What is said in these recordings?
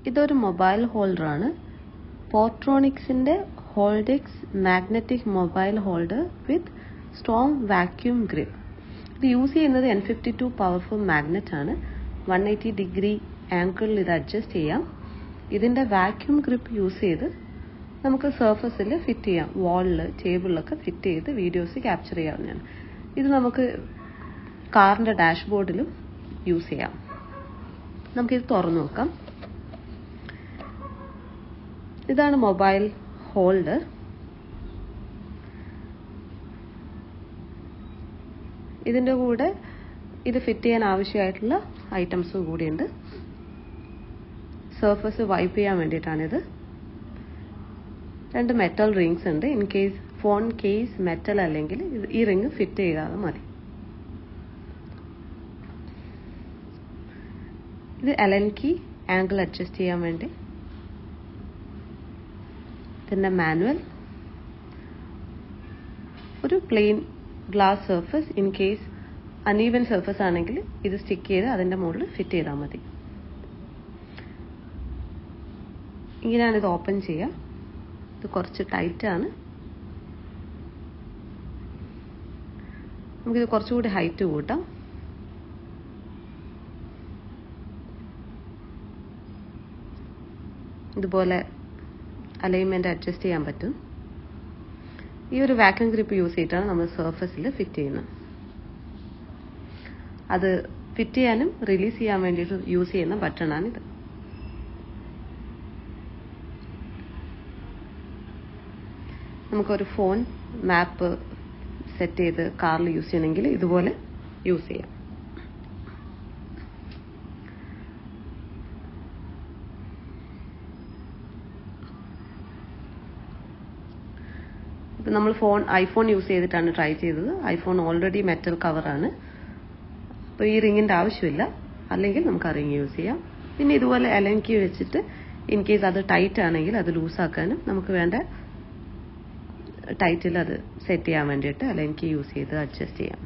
ഇതൊരു മൊബൈൽ ഹോൾഡറാണ്. പോർട്രോണിക്സിന്റെ Holdex magnetic mobile holder with strong vacuum grip. ഇത് യൂസ് ചെയ്യുന്നത് N52 പവർഫുൾ മാഗ്നറ്റ് ആണ്. 180 ഡിഗ്രി ആംഗിളിൽ ഇത് അഡ്ജസ്റ്റ് ചെയ്യാം. ഇതിന്റെ വാക്യൂം ഗ്രിപ്പ് യൂസ് ചെയ്ത് നമുക്ക് സർഫസിൽ ഫിറ്റ് ചെയ്യാം. വാളിൽ, ടേബിളിലൊക്കെ ഫിറ്റ് ചെയ്ത് വീഡിയോസ് ക്യാപ്ചർ ചെയ്യാവുന്നതാണ്. ഇത് നമുക്ക് കാറിന്റെ ഡാഷ്ബോർഡിലും യൂസ് ചെയ്യാം. നമുക്കിത് തുറന്നു നോക്കാം. ഇതാണ് മൊബൈൽ ഹോൾഡർ. ഇതിന്റെ കൂടെ ഇത് ഫിറ്റ് ചെയ്യാൻ ആവശ്യമായിട്ടുള്ള ഐറ്റംസ് കൂടിയുണ്ട്. സർഫസ് വൈപ്പ് ചെയ്യാൻ വേണ്ടിയിട്ടാണിത്. 2 മെറ്റൽ റിങ്സ് ഉണ്ട്. In case phone case metal അല്ലെങ്കിൽ ഈ റിങ് ഫിറ്റ് ചെയ്താൽ മതി. ഇത് Allen key ആംഗിൾ അഡ്ജസ്റ്റ് ചെയ്യാൻ വേണ്ടി. ഇതിന്റെ മാനുവൽ. ഒരു plain glass surface. In case uneven surface ആണെങ്കിൽ ഇത് സ്റ്റിക്ക് ചെയ്ത് അതിന്റെ മുകളിൽ ഫിറ്റ് ചെയ്താൽ മതി. ഇങ്ങനെയാണ് ഇത് ഓപ്പൺ ചെയ്യുക. ഇത് കുറച്ച് ടൈറ്റ് ആണ്. നമുക്കിത് കുറച്ചുകൂടി ഹൈറ്റ് കൂട്ടാം. ഇതുപോലെ അലൈൻമെന്റ് അഡ്ജസ്റ്റ് ചെയ്യാൻ പറ്റും. ഈ ഒരു വാക്യൂം ഗ്രിപ്പ് യൂസ് ചെയ്തിട്ടാണ് നമ്മൾ സർഫസിൽ ഫിറ്റ് ചെയ്യുന്നത്. അത് ഫിറ്റ് ചെയ്യാനും റിലീസ് ചെയ്യാൻ വേണ്ടിയിട്ട് യൂസ് ചെയ്യുന്ന ബട്ടണാണിത്. നമുക്കൊരു ഫോൺ മാപ്പ് സെറ്റ് ചെയ്ത് കാറിൽ യൂസ് ചെയ്യണമെങ്കിൽ ഇതുപോലെ യൂസ് ചെയ്യാം. ഇപ്പം നമ്മൾ ഐഫോൺ യൂസ് ചെയ്തിട്ടാണ് ട്രൈ ചെയ്തത്. ഐഫോൺ ഓൾറെഡി മെറ്റൽ കവറാണ്. അപ്പോൾ ഈ റിങ്ങിന്റെ ആവശ്യമില്ല. അല്ലെങ്കിൽ നമുക്ക് ആ റിങ് യൂസ് ചെയ്യാം. പിന്നെ ഇതുപോലെ Allen key വെച്ചിട്ട് ഇൻ കേസ് അത് ടൈറ്റ് ആണെങ്കിൽ അത് ലൂസാക്കാനും നമുക്ക് വേണ്ട ടൈറ്റിൽ അത് സെറ്റ് ചെയ്യാൻ വേണ്ടിയിട്ട് Allen key യൂസ് ചെയ്ത് അഡ്ജസ്റ്റ് ചെയ്യാം.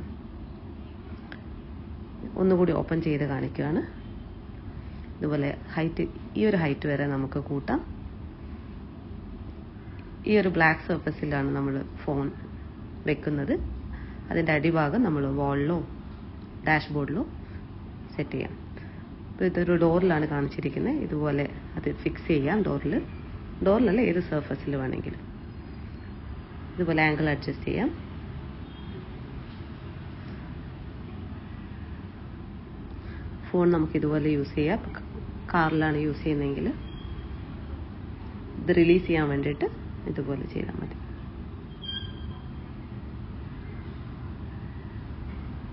ഒന്നുകൂടി ഓപ്പൺ ചെയ്ത് കാണിക്കുകയാണ്. ഇതുപോലെ ഹൈറ്റ്, ഈ ഒരു ഹൈറ്റ് വരെ നമുക്ക് കൂട്ടാം. ഈ ഒരു ബ്ലാക്ക് സർഫസിലാണ് നമ്മൾ ഫോൺ വെക്കുന്നത്. അതിന്റെ അടിഭാഗം നമ്മൾ വാളിലോ ഡാഷ്ബോർഡിലോ സെറ്റ് ചെയ്യാം. അപ്പോൾ ഇതൊരു ഡോറിലാണ് കാണിച്ചിരിക്കുന്നത്. ഇതുപോലെ അത് ഫിക്സ് ചെയ്യാം. ഡോറിലല്ല, ഏത് സർഫസിൽ വേണമെങ്കിലും. ഇതുപോലെ ആംഗിൾ അഡ്ജസ്റ്റ് ചെയ്യാം. ഫോൺ നമുക്ക് ഇതുപോലെ യൂസ് ചെയ്യാം. കാറിലാണ് യൂസ് ചെയ്യുന്നതെങ്കിൽ ഇത് റിലീസ് ചെയ്യാൻ വേണ്ടിയിട്ട് ഇതുപോലെ ചെയ്താൽ മതി.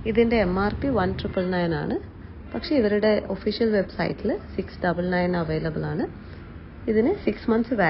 ഇതിന്റെ MRP 1999 ആണ്. പക്ഷെ ഇവരുടെ ഒഫീഷ്യൽ വെബ്സൈറ്റിൽ 699 അവൈലബിൾ ആണ്. ഇതിന് 6 months